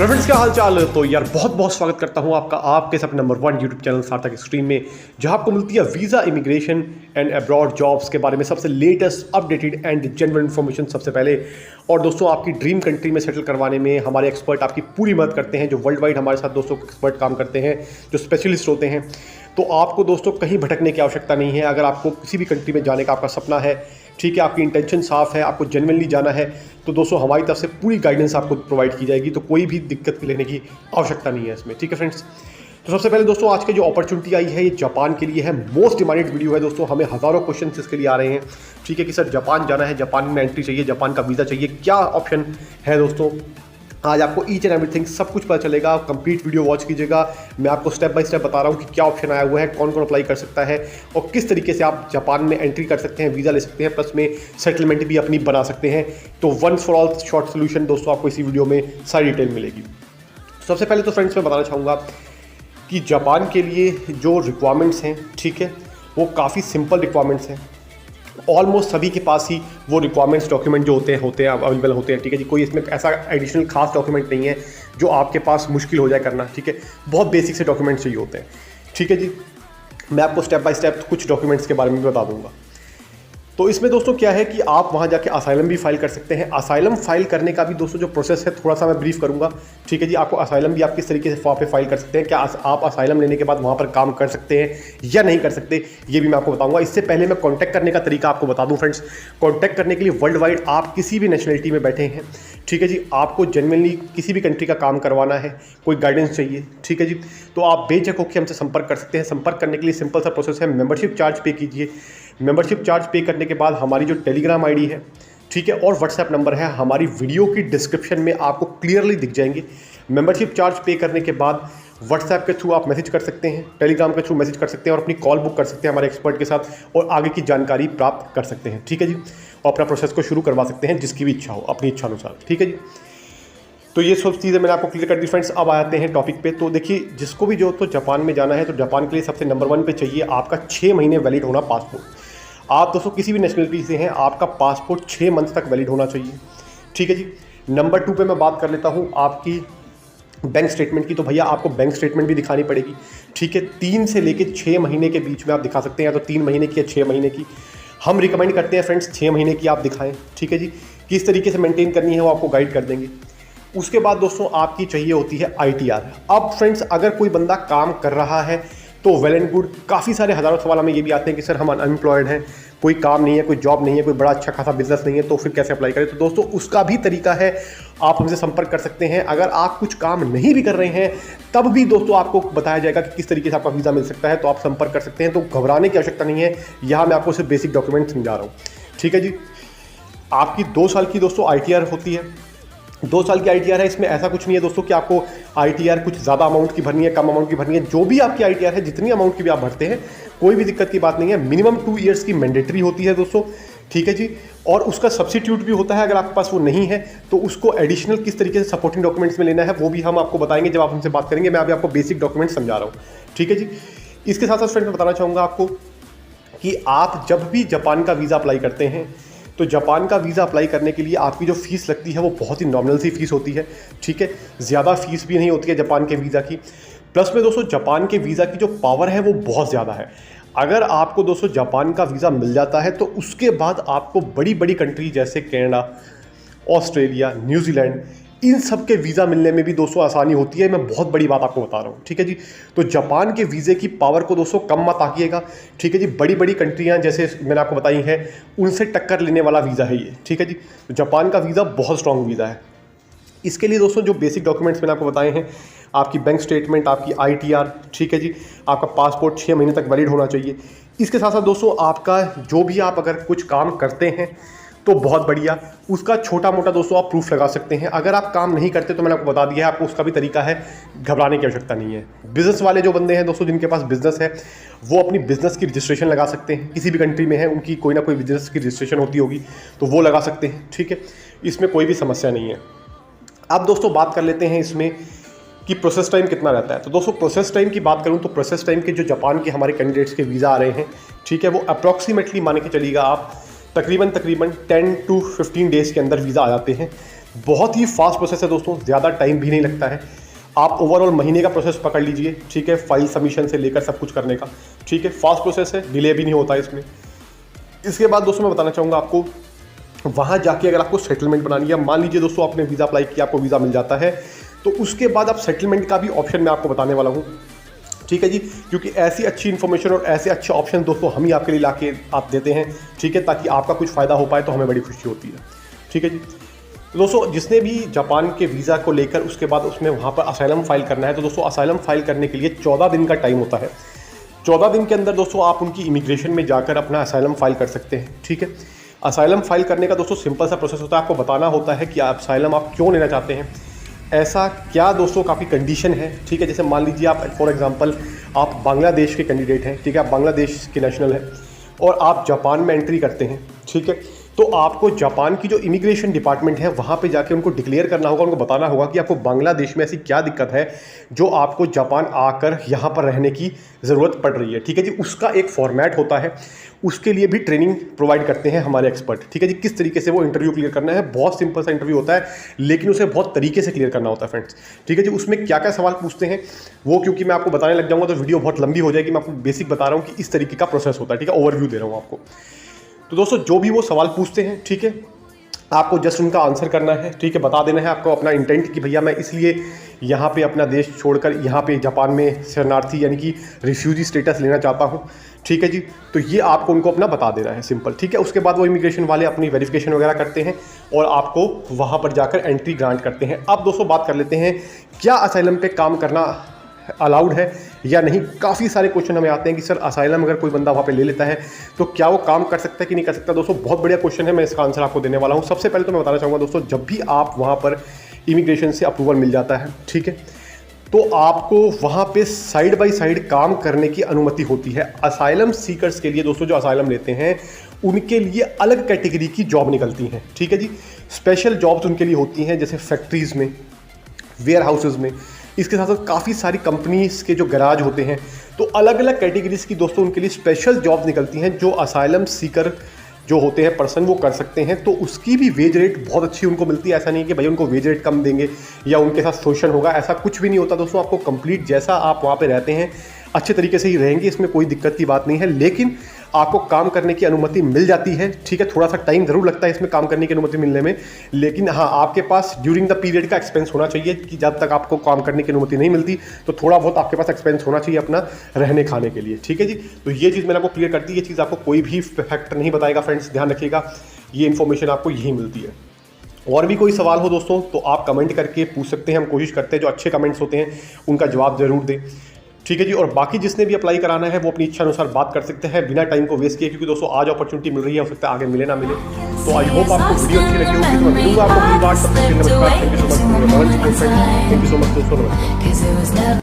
तो फ्रेंड्स क्या हाल चाल। तो यार बहुत बहुत स्वागत करता हूं आपका आपके सब नंबर 1 यूट्यूब चैनल सार्थक स्ट्रीम में, जहां आपको मिलती है visa, immigration and abroad jobs के बारे में सबसे latest updated and genuine information सबसे पहले। और दोस्तों आपकी ड्रीम कंट्री में सेटल करवाने में हमारे एक्सपर्ट आपकी पूरी मदद करते हैं, जो वर्ल्ड वाइड हमारे साथ दोस्तों एक्सपर्ट काम करते हैं, जो स्पेशलिस्ट होते हैं। तो आपको दोस्तों कहीं भटकने की आवश्यकता नहीं है। अगर आपको किसी भी कंट्री में जाने का आपका सपना है, ठीक है, आपकी इंटेंशन साफ है, आपको जेन्युइनली जाना है, तो दोस्तों हमारी तरफ से पूरी गाइडेंस आपको प्रोवाइड की जाएगी। तो कोई भी दिक्कत लेने की आवश्यकता नहीं है इसमें, ठीक है फ्रेंड्स। तो सबसे पहले दोस्तों आज की जो अपॉर्चुनिटी आई है ये जापान के लिए है। मोस्ट डिमांडेड वीडियो है दोस्तों, हमें हज़ारों क्वेश्चन इसके लिए आ रहे हैं, ठीक है, कि सर जापान जाना है, जापान में एंट्री चाहिए, जापान का वीज़ा चाहिए, क्या ऑप्शन है दोस्तों। आज आपको ईच एंड एवरीथिंग सब कुछ पता चलेगा। कंप्लीट वीडियो वॉच कीजिएगा। मैं आपको स्टेप बाय स्टेप बता रहा हूँ कि क्या ऑप्शन आया हुआ है, कौन कौन अप्लाई कर सकता है और किस तरीके से आप जापान में एंट्री कर सकते हैं, वीज़ा ले सकते हैं, प्लस में सेटलमेंट भी अपनी बना सकते हैं। तो once for all short solution दोस्तों आपको इसी वीडियो में सारी डिटेल मिलेगी। सबसे पहले तो फ्रेंड्स मैं बताना चाहूँगा कि जापान के लिए जो रिक्वायरमेंट्स हैं, ठीक है, वो काफ़ी सिंपल रिक्वायरमेंट्स हैं। ऑलमोस्ट सभी के पास ही वो रिक्वायरमेंट्स डॉक्यूमेंट जो होते हैं अवेलेबल होते हैं, ठीक है जी। कोई इसमें ऐसा एडिशनल खास डॉक्यूमेंट नहीं है जो आपके पास मुश्किल हो जाए करना, ठीक है। बहुत बेसिक से डॉक्यूमेंट्स चाहिए होते हैं, ठीक है जी। मैं आपको स्टेप बाय स्टेप कुछ डॉक्यूमेंट्स के बारे में बता दूंगा। तो इसमें दोस्तों क्या है कि आप वहाँ जाके असाइलम भी फाइल कर सकते हैं। असाइलम फाइल करने का भी दोस्तों जो प्रोसेस है थोड़ा सा मैं ब्रीफ करूँगा, ठीक है जी। आपको असाइलम भी आप किस तरीके से वहाँ पे फाइल कर सकते हैं, क्या आप असाइलम लेने के बाद वहाँ पर काम कर सकते हैं या नहीं कर सकते, ये भी मैं आपको बताऊँगा। इससे पहले मैं कॉन्टैक्ट करने का तरीका आपको बता दूँ फ्रेंड्स। कॉन्टैक्ट करने के लिए वर्ल्ड वाइड आप किसी भी नेशनलिटी में बैठे हैं, ठीक है जी, आपको जेन्युइनली किसी भी कंट्री का काम करवाना है, कोई गाइडेंस चाहिए, ठीक है जी, तो आप बेझक होकर हमसे संपर्क कर सकते हैं। संपर्क करने के लिए सिंपल सा प्रोसेस है, मेंबरशिप चार्ज पे कीजिए। मेंबरशिप चार्ज पे करने के बाद हमारी जो टेलीग्राम आईडी है, ठीक है, और व्हाट्सएप नंबर है हमारी वीडियो की डिस्क्रिप्शन में आपको क्लियरली दिख जाएंगे। मेंबरशिप चार्ज पे करने के बाद व्हाट्सएप के थ्रू आप मैसेज कर सकते हैं, टेलीग्राम के थ्रू मैसेज कर सकते हैं और अपनी कॉल बुक कर सकते हैं हमारे एक्सपर्ट के साथ और आगे की जानकारी प्राप्त कर सकते हैं, ठीक है जी, और अपना प्रोसेस को शुरू करवा सकते हैं जिसकी भी इच्छा हो, अपनी इच्छा अनुसार, ठीक है जी। तो ये सब चीज़ें मैंने आपको क्लियर कर दी फ्रेंड्स। अब आते हैं टॉपिक पे। तो देखिए, जिसको भी जो तो जापान में जाना है, तो जापान के लिए सबसे नंबर 1 पे चाहिए आपका 6 महीने वैलिड होना पासपोर्ट। आप दोस्तों किसी भी नेशनलिटी से हैं, आपका पासपोर्ट 6 मंथ तक वैलिड होना चाहिए, ठीक है जी। नंबर 2 पे मैं बात कर लेता हूँ आपकी बैंक स्टेटमेंट की। तो भैया आपको बैंक स्टेटमेंट भी दिखानी पड़ेगी, ठीक है। 3 से लेके 6 महीने के बीच में आप दिखा सकते हैं, या तो 3 महीने की या 6 महीने की। हम रिकमेंड करते हैं फ्रेंड्स 6 महीने की आप दिखाएं, ठीक है जी। किस तरीके से मेंटेन करनी है वो आपको गाइड कर देंगे। उसके बाद दोस्तों आपकी चाहिए होती है ITR। अब फ्रेंड्स अगर कोई बंदा काम कर रहा है तो वेल एंड गुड। काफ़ी सारे हज़ारों सवाल हमें ये भी आते हैं कि सर हम अनएम्प्लॉयड हैं, कोई काम नहीं है, कोई जॉब नहीं है, कोई बड़ा अच्छा खासा बिजनेस नहीं है, तो फिर कैसे अप्लाई करें। तो दोस्तों उसका भी तरीका है, आप हमसे संपर्क कर सकते हैं। अगर आप कुछ काम नहीं भी कर रहे हैं तब भी दोस्तों आपको बताया जाएगा कि किस तरीके से आपका वीज़ा मिल सकता है, तो आप संपर्क कर सकते हैं। तो घबराने की आवश्यकता नहीं है, यहाँ मैं आपको सिर्फ बेसिक डॉक्यूमेंट समझा रहा हूँ, ठीक है जी। आपकी 2 साल की दोस्तों ITR होती है। 2 साल की ITR है। इसमें ऐसा कुछ नहीं है दोस्तों कि आपको ITR कुछ ज़्यादा अमाउंट की भरनी है, कम अमाउंट की भरनी है। जो भी आपकी ITR है, जितनी अमाउंट की भी आप भरते हैं, कोई भी दिक्कत की बात नहीं है। मिनिमम 2 ईयर्स की मैंडेटरी होती है दोस्तों, ठीक है जी। और उसका सब्सिट्यूट भी होता है, अगर आपके पास वो नहीं है तो उसको एडिशनल किस तरीके से सपोर्टिंग डॉक्यूमेंट्स में लेना है वो भी हम आपको बताएंगे जब आप हमसे बात करेंगे। मैं अभी आपको बेसिक डॉक्यूमेंट समझा रहा हूँ, ठीक है जी। इसके साथ साथ फ्रेंड मैं बताना चाहूँगा आपको कि आप जब भी जापान का वीज़ा अप्लाई करते हैं, तो जापान का वीज़ा अप्लाई करने के लिए आपकी जो फ़ीस लगती है वो बहुत ही नॉमिनल सी फ़ीस होती है, ठीक है। ज़्यादा फीस भी नहीं होती है जापान के वीज़ा की। प्लस में दोस्तों जापान के वीज़ा की जो पावर है वो बहुत ज़्यादा है। अगर आपको दोस्तों जापान का वीज़ा मिल जाता है तो उसके बाद आपको बड़ी बड़ी कंट्री जैसे कनाडा, ऑस्ट्रेलिया, न्यूजीलैंड, इन सब के वीज़ा मिलने में भी दोस्तों आसानी होती है। मैं बहुत बड़ी बात आपको बता रहा हूँ, ठीक है जी। तो जापान के वीज़े की पावर को दोस्तों कम मत आकिएगा, ठीक है जी। बड़ी बड़ी कंट्रियाँ जैसे मैंने आपको बताई हैं, उनसे टक्कर लेने वाला वीज़ा है ये, ठीक है जी। तो जापान का वीज़ा बहुत स्ट्रॉन्ग वीज़ा है। इसके लिए दोस्तों जो बेसिक डॉक्यूमेंट्स मैंने आपको बताए हैं, आपकी बैंक स्टेटमेंट, आपकी ITR, ठीक है जी, आपका पासपोर्ट 6 महीने तक वैलिड होना चाहिए। इसके साथ साथ दोस्तों आपका जो भी आप अगर कुछ काम करते हैं तो बहुत बढ़िया, उसका छोटा मोटा दोस्तों आप प्रूफ लगा सकते हैं। अगर आप काम नहीं करते तो मैंने आपको बता दिया है, आपको उसका भी तरीका है, घबराने की आवश्यकता नहीं है। बिजनेस वाले जो बंदे हैं दोस्तों, जिनके पास बिजनेस है, वो अपनी बिजनेस की रजिस्ट्रेशन लगा सकते हैं। किसी भी कंट्री में है, उनकी कोई ना कोई बिजनेस की रजिस्ट्रेशन होती होगी तो वो लगा सकते हैं, ठीक है। इसमें कोई भी समस्या नहीं है। अब दोस्तों बात कर लेते हैं इसमें कि प्रोसेस टाइम कितना रहता है। तो दोस्तों प्रोसेस टाइम की बात करूं तो प्रोसेस टाइम के जो जापान के हमारे कैंडिडेट्स के वीज़ा आ रहे हैं, ठीक है, वो अप्रॉक्सीमेटली मान के चलिएगा आप तकरीबन 10 to 15 डेज़ के अंदर वीज़ा आ जाते हैं। बहुत ही फास्ट प्रोसेस है दोस्तों, ज़्यादा टाइम भी नहीं लगता है। आप ओवरऑल महीने का प्रोसेस पकड़ लीजिए, ठीक है, फाइल सबमिशन से लेकर सब कुछ करने का, ठीक है, फास्ट प्रोसेस है, डिले भी नहीं होता है इसमें। इसके बाद दोस्तों मैं बताना चाहूँगा आपको, वहाँ जाके अगर आपको सेटलमेंट बनानी है, मान लीजिए दोस्तों आपने वीज़ा अप्लाई किया, आपको वीज़ा मिल जाता है, तो उसके बाद आप सेटलमेंट का भी ऑप्शन मैं आपको बताने वाला हूँ, ठीक है जी, क्योंकि ऐसी अच्छी इन्फॉर्मेशन और ऐसे अच्छे ऑप्शन दोस्तों हम ही आपके लिए लाके आप देते हैं, ठीक है, ताकि आपका कुछ फ़ायदा हो पाए, तो हमें बड़ी खुशी होती है, ठीक है जी। तो दोस्तों जिसने भी जापान के वीज़ा को लेकर उसके बाद उसमें वहाँ पर असाइलम फाइल करना है, तो दोस्तों असाइलम फाइल करने के लिए 14 दिन का टाइम होता है। 14 दिन के अंदर दोस्तों आप उनकी इमिग्रेशन में जाकर अपना असाइलम फाइल कर सकते हैं, ठीक है। असाइलम फाइल करने का दोस्तों सिंपल सा प्रोसेस होता है, आपको बताना होता है कि असाइलम आप क्यों लेना चाहते हैं, ऐसा क्या दोस्तों काफ़ी कंडीशन है, ठीक है। जैसे मान लीजिए आप फॉर एग्जांपल आप बांग्लादेश के कैंडिडेट हैं, ठीक है, आप बांग्लादेश के नेशनल हैं और आप जापान में एंट्री करते हैं, ठीक है, तो आपको जापान की जो इमिग्रेशन डिपार्टमेंट है वहाँ पे जाके उनको डिक्लेयर करना होगा, उनको बताना होगा कि आपको बांग्लादेश में ऐसी क्या दिक्कत है जो आपको जापान आकर यहाँ पर रहने की ज़रूरत पड़ रही है, ठीक है जी। उसका एक फॉर्मेट होता है, उसके लिए भी ट्रेनिंग प्रोवाइड करते हैं हमारे एक्सपर्ट, ठीक है जी। किस तरीके से वो इंटरव्यू क्लियर करना है, बहुत सिंपल सा इंटरव्यू होता है, लेकिन उसे बहुत तरीके से क्लियर करना होता है फ्रेंड्स, ठीक है जी। उसमें क्या क्या सवाल पूछते हैं वो, क्योंकि मैं आपको बताने लग जाऊँगा तो वीडियो बहुत लंबी हो जाएगी, मैं आपको बेसिक बता रहा हूँ कि इस तरीके का प्रोसेस होता है, ठीक है, ओवरव्यू दे रहा हूँ आपको। तो दोस्तों जो भी वो सवाल पूछते हैं, ठीक है, आपको जस्ट उनका आंसर करना है, ठीक है, बता देना है आपको अपना इंटेंट कि भैया मैं इसलिए यहाँ पे अपना देश छोड़कर यहाँ पे जापान में शरणार्थी यानी कि रिफ्यूजी स्टेटस लेना चाहता हूँ, ठीक है जी। तो ये आपको उनको अपना बता देना है, सिंपल, ठीक है। उसके बाद वो इमिग्रेशन वाले अपनी वेरिफिकेशन वगैरह करते हैं और आपको वहाँ पर जाकर एंट्री ग्रांट करते हैं। अब दोस्तों बात कर लेते हैं क्या असाइलम पे काम करना अलाउड है या नहीं। काफ़ी सारे क्वेश्चन हमें आते हैं कि सर असाइलम अगर कोई बंदा वहाँ पे ले लेता है तो क्या वो काम कर सकता है कि नहीं कर सकता। दोस्तों बहुत बढ़िया क्वेश्चन है, मैं इसका आंसर आपको देने वाला हूँ। सबसे पहले तो मैं बताना चाहूँगा दोस्तों, जब भी आप वहाँ पर इमिग्रेशन से अप्रूवल मिल जाता है, ठीक है, तो आपको वहाँ पे साइड बाय साइड काम करने की अनुमति होती है। असाइलम सीकर्स के लिए दोस्तों, जो असाइलम लेते हैं उनके लिए अलग कैटेगरी की जॉब निकलती हैं, ठीक है जी। स्पेशल जॉब्स उनके लिए होती हैं, जैसे फैक्ट्रीज़ में, वेयर हाउसेज़ में। इसके साथ साथ काफ़ी सारी कंपनीज़ के जो गैराज होते हैं, तो अलग अलग कैटेगरीज़ की दोस्तों उनके लिए स्पेशल जॉब्स निकलती हैं, जो असाइलम सीकर जो होते हैं पर्सन वो कर सकते हैं। तो उसकी भी वेज रेट बहुत अच्छी उनको मिलती है। ऐसा नहीं है कि भाई उनको वेज रेट कम देंगे या उनके साथ शोषण होगा, ऐसा कुछ भी नहीं होता दोस्तों। आपको कंप्लीट जैसा आप वहाँ पे रहते हैं अच्छे तरीके से ही रहेंगे, इसमें कोई दिक्कत की बात नहीं है। लेकिन आपको काम करने की अनुमति मिल जाती है, ठीक है। थोड़ा सा टाइम ज़रूर लगता है इसमें काम करने की अनुमति मिलने में, लेकिन हाँ, आपके पास ड्यूरिंग द पीरियड का एक्सपेंस होना चाहिए कि जब तक आपको काम करने की अनुमति नहीं मिलती तो थोड़ा बहुत आपके पास एक्सपेंस होना चाहिए अपना रहने खाने के लिए, ठीक है जी। तो ये चीज़ मैंने आपको क्लियर कर दी। ये चीज़ आपको कोई भी फैक्टर नहीं बताएगा फ्रेंड्स, ध्यान रखिएगा, ये इन्फॉर्मेशन आपको यही मिलती है। और भी कोई सवाल हो दोस्तों तो आप कमेंट करके पूछ सकते हैं, हम कोशिश करते हैं जो अच्छे कमेंट्स होते हैं उनका जवाब जरूर दें, ठीक है जी। और बाकी जिसने भी अप्लाई कराना है वो अपनी इच्छा अनुसार बात कर सकते हैं बिना टाइम को वेस्ट किए, क्योंकि दोस्तों आज अपॉर्चुनिटी मिल रही है, हो सकता है आगे मिले ना मिले। तो आई होप आपको वीडियो अच्छी लगी होगी। तो मैं मिलूंगा आपको अगली बार, तब तक के लिए नमस्कार, थैंक यू सो मच दोस्तों, नमस्कार।